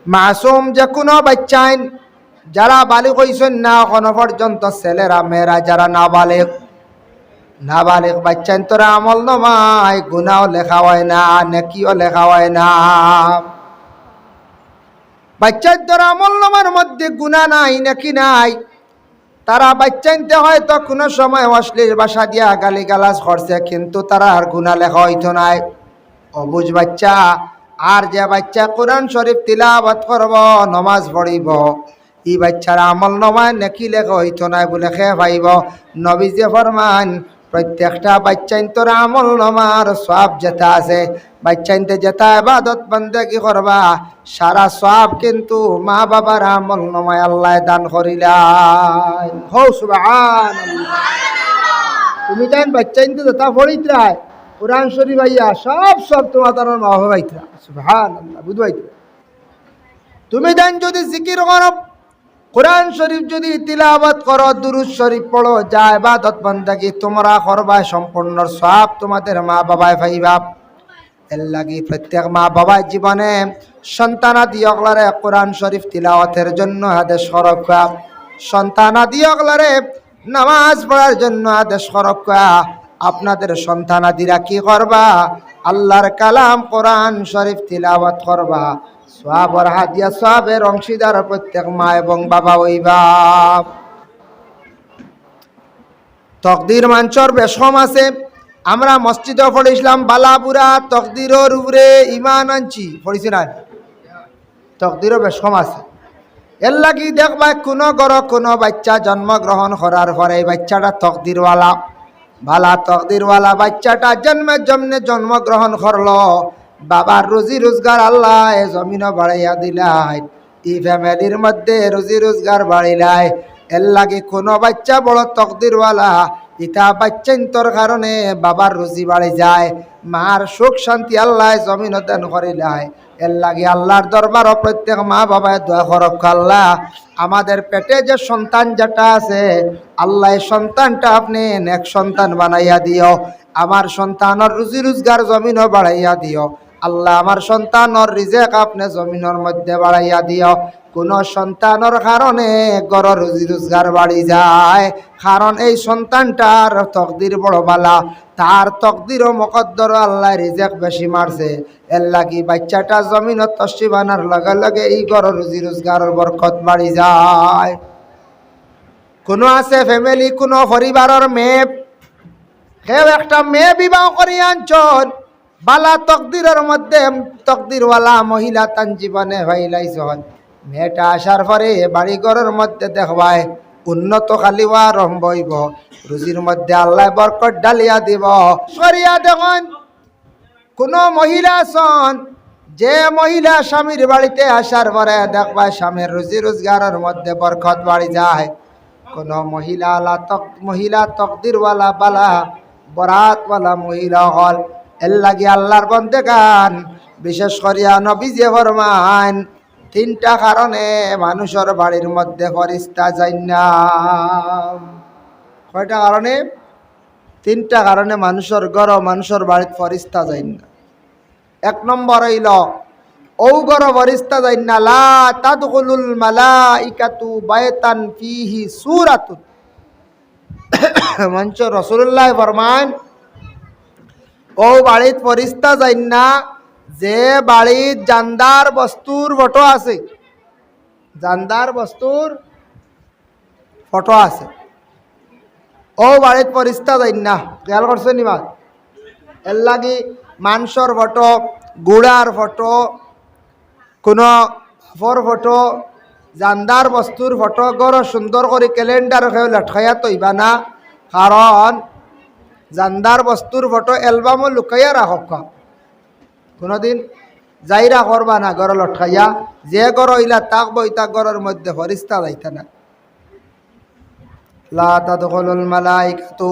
মাসুম যে কোনো বাচ্চাইন যারা বালিগ হইছেন না এখনো পর্যন্ত, ছেলেরা মেয়েরা যারা নাবালিগ বাচ্চাইন তোরা আমল নমায় গুনাও লেখা হয় না, নেকিও লেখা হয় না। বাচ্চাইন তোরা আমল নমার মধ্যে গুনাহ নাই, নেকি নাই। তারা বাচ্চাইনতে হয়তো কোনো সময় অশ্লীল ভাষা দিয়া গালিগালাজ করছে, কিন্তু তারা আর গুনাহ লেখা হইতো নাই। অবুঝ বাচ্চা আর যে বাচ্চা কোরআন শরীফ তিলাওয়াত করব, নমাজ পড়িব, এই বাচ্চার আমল নমায় নেকি লেখা হইতো নাই বলে খেয়ে পাইব। নবীজি ফরমান প্রত্যেকটা বাচ্চাইন তোর আমল নমার সব যেটা আছে, বাচ্চাইনতে যেটা ইবাদত বন্দেগি করবা সারা সব কিন্তু মা বাবার আমল নমায় আল্লাহ দান করিলাই। হো সুবহানাল্লাহ। তুমি তাই বাচ্চাইনতে যেটা পড়িতরায় কোরআন শরীফ আইয়া সব তোমার তার মা বাবা আইতরা। সুবহানাল্লাহ, বুঝবাইতরা। তুমি দেন যদি জিকির করো, কোরআন শরীফ যদি তিলাওয়াত করো, দুরূদ শরীফ পড়ো, যা ইবাদত বান্দাগি তোমরা করবা সম্পূর্ণ সব তোমাদের মা বাবায় পাইবা। এর লাগি প্রত্যেক মা বাবার জীবনে সন্তানাদি অগলারে কোরআন শরীফ তিলাওয়াতের জন্য আদেশ করবা, সন্তানাদি অগলারে নামাজ পড়ার জন্য আদেশ করবা। আপনাদের সন্তানাদিরা কি করবা? আল্লাহর কালাম কোরআন শরীফ তিলাওয়াত করবা। সওয়াবের হাদিয়া, সওয়াবের অংশীদার প্রত্যেক মা এবং বাবা হইবা। তকদির মানচর বেশম আছে। আমরা মসজিদে পড়েছিলাম বালাপুরা তকদিরের উপরে ইমান আনছি, পড়েছি না? তকদিরও বেশম আছে। এর লাগি দেখবা কোনো ঘর কোনো বাচ্চা জন্মগ্রহণ করার পরে এই বাচ্চাটা তকদিরওয়ালা, ভালা তকদিরওয়ালা বাচ্চাটা জন্মগ্রহণ করলো, বাবার রুজি রোজগার আল্লাহ জমিনও বাড়াইয়া দিলাই, এই ফ্যামিলির মধ্যে রুজি রোজগার বাড়িলাই। এর লাগে কোনো বাচ্চা বড় তকদিরওয়ালা, ইটা বাচ্চান্তর কারণে বাবার রুজি বাড়ি যায়, মার সুখ শান্তি আল্লাহ জমিন দান করিলাই। এর লাগে আল্লাহর দরবার প্রত্যেক মা বাবায় দোয়া করক, আল্লাহ আমাদের পেটে যে সন্তান যেটা আছে, আল্লাহ সন্তানটা আপনি নেক সন্তান বানাইয়া দিও। আমার সন্তানের রুজি রোজগার জমিনও বাড়াইয়া দিও। আল্লাহ আমার সন্তানের রিজেক আপনি জমিনের মধ্যে বাড়াইয়া দিও। কোন সন্তানের কারণে গড় রুজি রোজগার বাড়ি যায়, কারণ এই সন্তানটার তকদির বড় বালা, তার তকদির ও মকদ্দর আল্লাহ রিজেক বেশি মারছে। এর লাগি বাচ্চাটা জমিনত তসি বানার লগে লগে এই গড় রুজি রোজগারের বরকত বাড়ি যায়। কোনো আছে ফ্যামিলি, কোনো পরিবারের মেয়ে, কেউ একটা মেয়ে বিবাহ করি আনছন, বালা তকদিরের মধ্যে তকদিরওয়ালা মহিলা তান জীবনে ভাইলাইছন। মেয়েটা আসার পরে বাড়ি ঘরের মধ্যে দেখবায় উন্নত খালিওয়া রম্বইব, রুজির মধ্যে আল্লাহ বরকত ডালিয়া দিব। সরিয়া দেখুন কোন মহিলা আছেন, যে মহিলা স্বামীর বাড়িতে আসার পরে দেখবা স্বামীর রুজি রোজগারের মধ্যে বরকত বাড়ি যায়। কোন মহিলা তকদিরওয়ালা বালা বরাতওয়ালা মহিলা হল। এর লাগি আল্লাহর বন্দেগান বিশেষ করিয়া নবীজি ফরমান তিনটা কারণে মানুষের বাড়ির মধ্যে ফেরেশতা যায় না। কয়টা কারণে? তিনটা কারণে মানুষের ঘর, মানুষের বাড়িতে ফেরেশতা যায় না। এক নম্বর হইল ও ঘর ফেরেশতা যায় না, লা তাদখুলুল মালাইকাতু বাইতান ফিহি সূরাতুন। মঞ্চ রাসূলুল্লাহ ফরমান ও বাড়িত ফেরেশতা যায় না যে বাড়িত জানদার বস্তুর ফটো আছে, জানদার বস্তুর ফটো আছে, ও বাড়িত ফেরেশতা যায় না। খেয়াল করছেন নি বাত? এর লাগি মানুষের ফটো, গুড়ার ফটো, কোনো ফটো, জানদার বস্তুর ফটো গড় সুন্দর করে ক্যালেন্ডার খেয়ে লটকাইয়া তৈবা না, কারণ জানদার বস্তুর ফটো অ্যালবামও লুকাইয়া রাখক, কোনোদিন যাইরা করবা না গড় লটকাইয়া। যে গড় ইলা তাকবো ইতা গড়ের মধ্যে ফেরেশতা যাইতা না। লা তাদখুলুল মালাইকাতু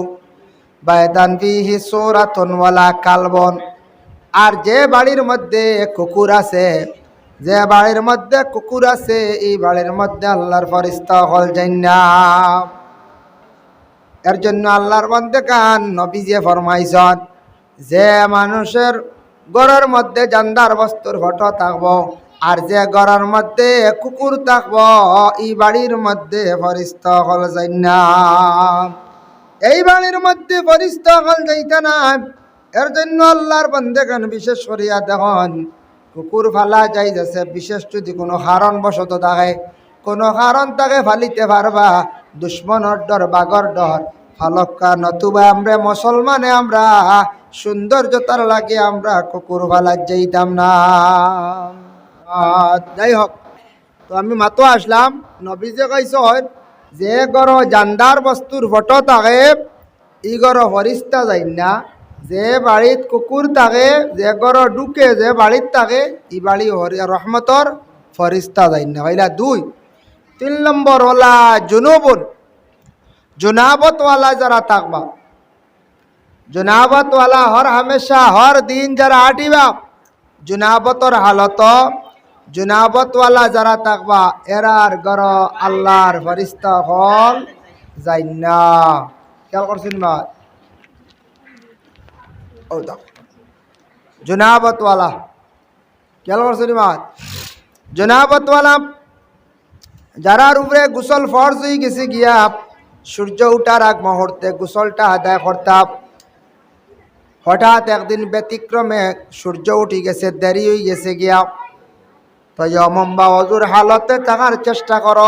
বাইতান ফিহি সূরাতুন ওয়ালা কালবুন। আর যে বাড়ির মধ্যে কুকুর আছে, যে বাড়ির মধ্যে কুকুর আছে, এই বাড়ির মধ্যে আল্লাহর ফেরেশতা হল যায় না। এর জন্য আল্লাহর বান্দাগান নবীজি ফরমাইছেন যে মানুষের ঘরের মধ্যে জানদার বস্তুর ফটো থাকবো, আর যে ঘরের মধ্যে কুকুর থাকব এই বাড়ির মধ্যে ফরিস্তা হল যাই না। এই বাড়ির মধ্যে ফরিস্তা হল যাইতে না। এর জন্য আল্লাহর বান্দাগণ বিশেষ করিয়া দেখুন কুকুর ফালা যাই যাচ্ছে, বিশেষ যদি কোনো কারণ বশত থাকে, কোনো কারণ তাকে ফালিতে পারবা দুশ্মনের ডর বাগর ডর ফালক্কা, নতুবা আমরা মুসলমানে আমরা সৌন্দর্যতার লাগে আমরা কুকুর ফালা যাইতাম না। যাই হোক, তো আমি মাতো আসলাম নবীজে কইস যে গড় জানদার বস্তুর ফটো থাকে ই গড় ফরিস্তা যাই না। যে বাড়িত কুকুর থাকে, যে গড় ঢুকে যে বাড়িত থাকে ই বাড়ি রহমতর ফরিস্তা যাই না। হইলা 2। 3 নম্বর হলা জুনুবুন, জুনাবতওয়ালা যারা থাকবা, জুনাবতওয়ালা হর হামেশা হর দিন যারা আটিবা জুনাবতর হালত, জুনাবতওয়ালা যারা থাকবা এরার গর আল্লাহর ফরিস্তা হল যাই না। খেয়াল করছেন মা? ও দেখ জুনাবতওয়ালা, খেয়াল করছেন মা? জুনাবতওয়ালা যারার উপরে গোসল ফরজ হয়ে গেছে গিয়া সূর্য উঠার আগ মুহূর্তে গোসলটা আদায় করতাম, হঠাৎ একদিন ব্যতিক্রমে সূর্য উঠে গেছে, দেরি হয়ে গেছে গিয়া, তো অমম্বা অজুর হালতে থাকার চেষ্টা কর,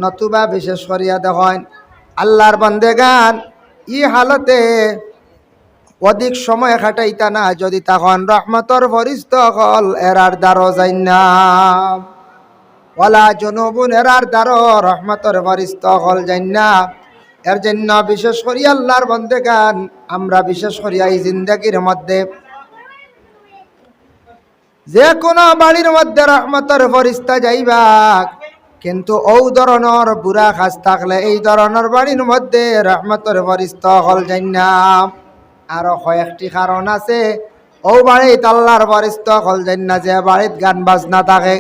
নতুবা বিশেষ করিয়া দেখেন আল্লাহর বান্দেগান ই হালতে অধিক সময় খাটাইতা না যদি তখন রহমতর ফরিস্তা হল এরার দ্বারো যাই না। ওয়ালা জুনুবুন এরার দ্বারো রহমতর ফরিস্তা হল যাই না। এর জন্য বিশেষ করি আল্লাহর বান্দেগান আমরা বিশেষ করিয়া এই জিন্দেগির মধ্যে যে কোনো বাড়ির মধ্যে রহমতের ফরিস্তা যাইবা, কিন্তু ও ধরনের বুড়া খাস থাকলে এই ধরনের বাড়ির মধ্যে রহমতের ফরিস্তা হল যাই না। আরো কয়েকটি কারণ আছে ও বাড়িত আল্লাহর ফরিস্তা হল যাই না। যে বাড়িত গান বাজনা থাকে,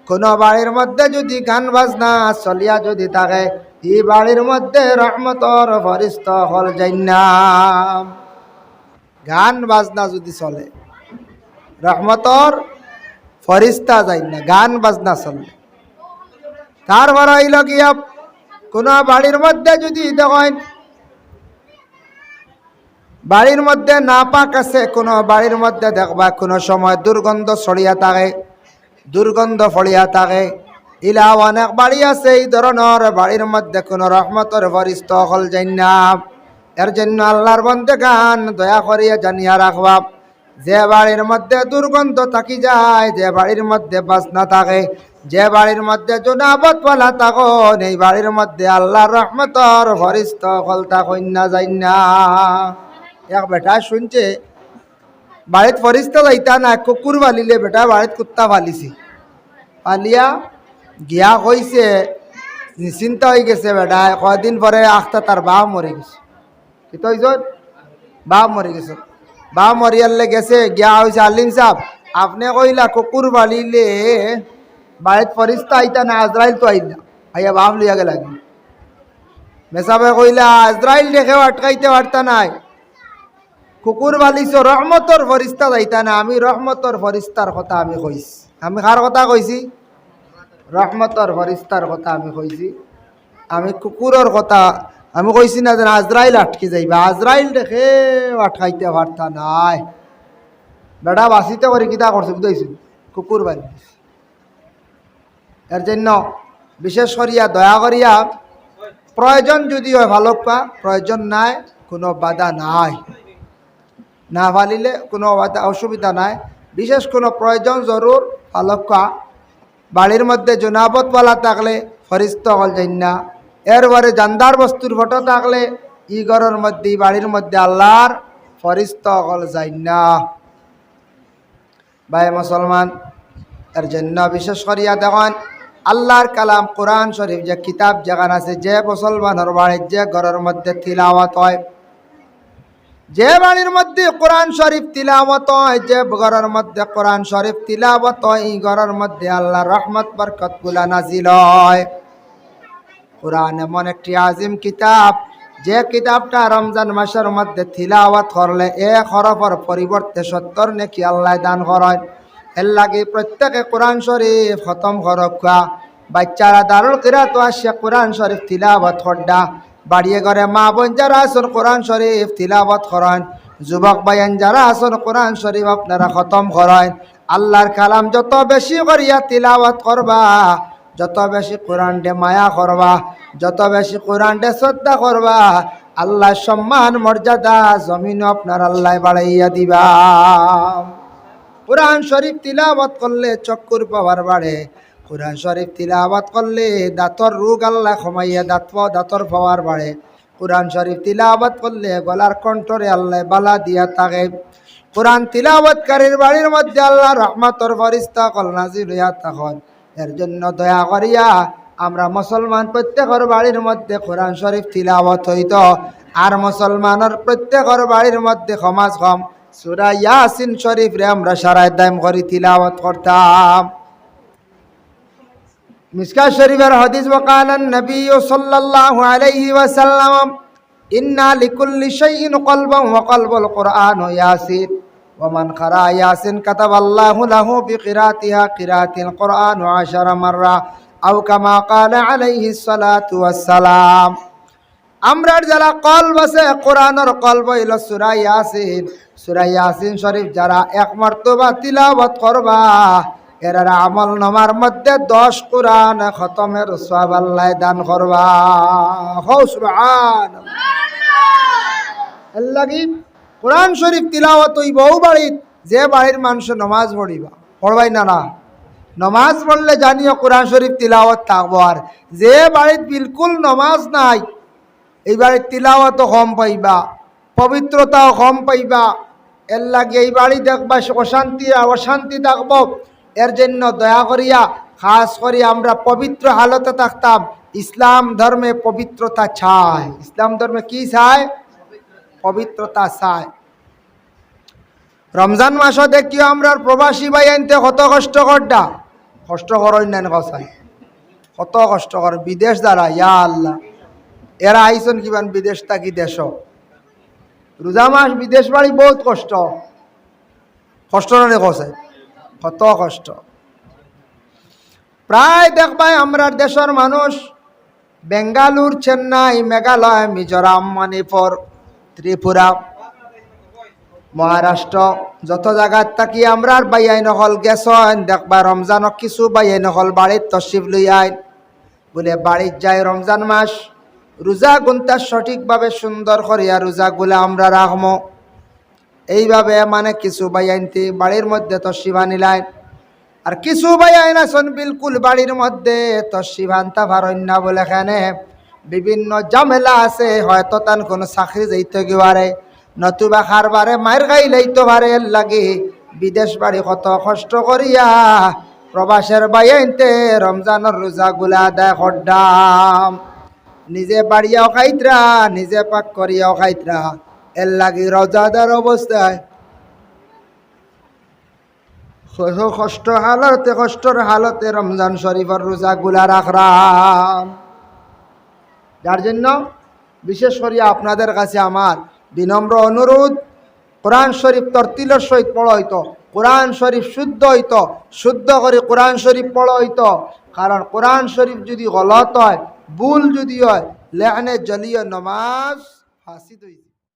কোনো বাড়ির মধ্যে যদি গান বাজনা চলিয়া যদি থাকে এই বাড়ির মধ্যে রহমতর ফরিস্তা হল যাই না। গান বাজনা যদি চলে রহমতর ফরিস্তা যাই না, গান বাজনা চললে। তারপর হইল গিয়া কোন বাড়ির মধ্যে যদি দেখেন বাড়ির মধ্যে নাপাক আছে, কোনো বাড়ির মধ্যে দেখবা কোনো সময় দুর্গন্ধ ছড়িয়া থাকে, দুর্গন্ধ ফড়িয়া থাকে, ইলা অনেক বাড়ি আছে এই ধরনের বাড়ির মধ্যে কোনো রহমতের ফরিস্তা হল যাই না। এর জন্য আল্লাহর বান্দাগান দয়া করিয়া জানিয়া রাখবা যে বাড়ির মধ্যে দুর্গন্ধ থাকি যায়, যে বাড়ির মধ্যে বাসনা থাকে, যে বাড়ির মধ্যে জুনাবতওয়ালা থাকুন এই বাড়ির মধ্যে আল্লাহর রহমতর ফরিস্তা হল থাকুন না যাই না। এক বেটা শুনছে বাড়িত ফরিস্তা যাইতা না, কুকুর পালিলে বেটা বাড়িত কুত্তা পালিছি, পালিয়া গিয়া কইছে নিশ্চিন্তা হয়ে গেছে বেটা, কয়দিন পরে আখতা তার বাপ মরে গেছে। কি তো বাপ মরে গেছে, বাপ মরিয়ালে গেছে গিয়া হয়েছে আলিম সাহেব আপনি কইলা কুকুর পালিলে বাড়িত ফরিস্তা আইতা না, আজরাইল তো আইলা, আইয়া বাপ লইয়া গেলা। মেসাবে কইলা আজরাইল দেখেও আটকাইতে পারতা নাই, কুকুর বালিছ রহমতর ফরিস্তা যাইতা না। আমি রহমতর ফরিস্তার কথা আমি কইছি। আমি কার কথা কইছি? রহমতর ফরিস্তার কথা আমি কইছি। আমি কুকুরের কথা আমি কইছি না যেন আজরাইল আটকে যাইবা, আজরাইল দেখে আটকাইতে পারতা নাই। বেটা বাঁচিতে করে কিতা করছে বুঝাইছি, কুকুর বালি। এর জন্য বিশেষ করিয়া দয়া করিয়া প্রয়োজন যদি হয় ভালো পা, প্রয়োজন নাই কোনো বাধা নাই, না ফালিলে কোনো অসুবিধা নাই। বিশেষ কোনো প্রয়োজন জরুর আলোকা বাড়ির মধ্যে জুনাবতওয়ালা থাকলে ফরিস্তা হল যাই না। এরপরে জানদার বস্তুর ফটো থাকলে ই ঘরের মধ্যে বাড়ির মধ্যে আল্লাহর ফরিস্তা হল যাই না। ভাই মুসলমান, এর জন্য বিশেষ করিয়া দেখেন আল্লাহর কালাম কোরআন শরীফ যে কিতাব যেখান আছে, যে মুসলমানের বাড়ির যে ঘরের মধ্যে তিলাওয়াত হয়, যে বাড়ির মধ্যে কোরআন শরীফ তিলাওয়াত হয়, যে ঘরের মধ্যে কোরআন শরীফ তিলাওয়াত হয় এই ঘরের মধ্যে আল্লাহর রহমত বরকত গুলা নাজিল হয়। কোরআন এমন একটি আজিম কিতাব, যে কিতাবটা রমজান মাসের মধ্যে তিলাওয়াত করলে 1 হরফের পরিবর্তে 70 নেকি আল্লাহ দান করেন। এর লাগে প্রত্যেকে কোরআন শরীফ খতম করক্কা। বাচ্চারা দারুল কিরাত আসে কোরআন শরীফ তিলাওয়াত করডা। বাড়িয়ে ঘরে মা বোন যারা আসুন কোরআন শরীফ তিলাওয়াত করেন। যুবক ভাইয়ান যারা আসুন কোরআন শরীফ আপনারা খতম করেন। আল্লাহর কালাম যত বেশি করিয়া তিলাওয়াত করবা, যত বেশি কোরআন ডে মায়া করবা, যত বেশি কোরআন ডে শ্রদ্ধা করবা, আল্লাহ সম্মান মর্যাদা জমিন আপনার আল্লাহ বাড়াইয়া দিবা। কোরআন শরীফ তিলাওয়াত করলে চক্ষুর পাওয়ার বাড়ে। কোরআন শরীফ তিলাওয়াত করলে দাঁতর রোগ আল্লাহ কমাইয়া দাঁতর পাওয়ার বাড়ে। কোরআন শরীফ তিলাওয়াত করলে গলার কণ্ঠরে আল্লাহ বালা দিয়া থাকে। কোরআন তিলাওয়াতকারীর বাড়ির মধ্যে আল্লাহ রহমতর ফরিস্তা কল নাজিল হইয়া থাকেন। এর জন্য দয়া করিয়া আমরা মুসলমান প্রত্যেকের বাড়ির মধ্যে কোরআন শরীফ তিলাওয়াত হইত। আর মুসলমানের প্রত্যেকের বাড়ির মধ্যে কমাস কম সূরা ইয়াসিন শরীফ রে আমরা সারায় দাম করে তিলাওয়াত করতাম। মিশকাত শরীফের হাদিস ওয়াকালান নবী সাল্লাল্লাহু আলাইহি ওয়াসাল্লাম ইন্না লিকুল্লি শাইইন কলবান ওয়া কলবুল কুরআন ইয়াসিন ওয়া মান ক্বারা ইয়াসিন কাতাবাল্লাহু লাহু বিকিরাতিহা কিরাতিল কুরআন 10 মাররা আও কামা ক্বালা আলাইহিস সালাতু ওয়াসসালাম। আমরার যারা কলব আছে কোরআনের কলব হইল সূরা ইয়াসিন। সূরা ইয়াসিন শরীফ যারা এক মারতবা তিলাওয়াত করবা, এরা আমল নামার মধ্যে 10 কোরআন খতমের সওয়াব আল্লাহ দান করবা। হো সুবহানাল্লাহ। আল্লাহ কি কোরআন শরীফ তিলাওয়াত হই বহু বাড়িত, যে বাড়ির মানুষ নামাজ পড়িবা পড়বাই না না নামাজ পড়লে জানিও কোরআন শরীফ তিলাওয়াত থাকবো। আর যে বাড়িত বিলকুল নামাজ নাই, এই বাড়ির তিলাওয়াতও কম পাইবা, পবিত্রতাও কম পাইবা। এর লাগে এই বাড়ি দেখবা অশান্তি থাকবো। এর জন্য দয়া করিয়া খাস করি আমরা পবিত্র হালতে থাকতাম। ইসলাম ধর্মে পবিত্রতা চায়। ইসলাম ধর্মে কি চায়? পবিত্রতা চায়। রমজান মাস দেখিও আমরা প্রবাসী ভাই আনতে কত কষ্ট করডা, কষ্ট করেন না কসাই, কত কষ্ট কর। বিদেশ দ্বারা ইয়া আল্লাহ, এরা আইসন কিবান বিদেশ থাকি দেশ। রোজা মাস বিদেশ বাড়ি বহুত কষ্ট, কষ্ট না কসাই, কত কষ্ট। প্রায় দেখবাই আমরা দেশের মানুষ বেঙ্গালুর, চেন্নাই, মেঘালয়, মিজোরাম, মণিপুর, ত্রিপুরা, মহারাষ্ট্র যত জায়গার থাকি আমরা বাইয়াই নকল গেছেন। দেখবা রমজানক কিছু বাইয়াই নকল বাড়ির তশরিফ লই আইন বলে বাড়ির যায় রমজান মাস রোজা গুনতা সঠিকভাবে সুন্দর করিয়া রোজাগুলা আমরা রাখবো। এইভাবে মানে কিছু বাইয়াইনতে বাড়ির মধ্যে তশরিফ আনিলাইন। আর কিছু বাইয়াইন আছেন বিলকুল বাড়ির মধ্যে তশরিফ আনতে পারেন না বলে এখানে বিভিন্ন ঝামেলা আছে। হয়তো তান কোনো চাকরি যাইতে গিয়ে নতুবা খারবারে মায়ের গাই লাইতে পারে। এর লাগে বিদেশ বাড়ি কত কষ্ট করিয়া প্রবাসের বাইয়াইনতে রমজানের রোজাগুলা আদায় করদাম। নিজে বাড়িয়াও খাইতরা, নিজে পাক করিয়াও খাইতরা। এর লাগে রোজাদার অবস্থায় কষ্টর হালতে রমজান শরীফের রোজাগুলা রাখরাম। যার জন্য বিশেষ করিয়া আপনাদের কাছে আমার বিনম্র অনুরোধ, কোরআন শরীফ তরতিলের সহিত পড়া হইতো, কোরআন শরীফ শুদ্ধ হইতো, শুদ্ধ করে কোরআন শরীফ পড়া হইতো। কারণ কোরআন শরীফ যদি গলত হয়, ভুল যদি হয়, লেখনে জলীয় নমাজ ফাঁসিদ হইছে।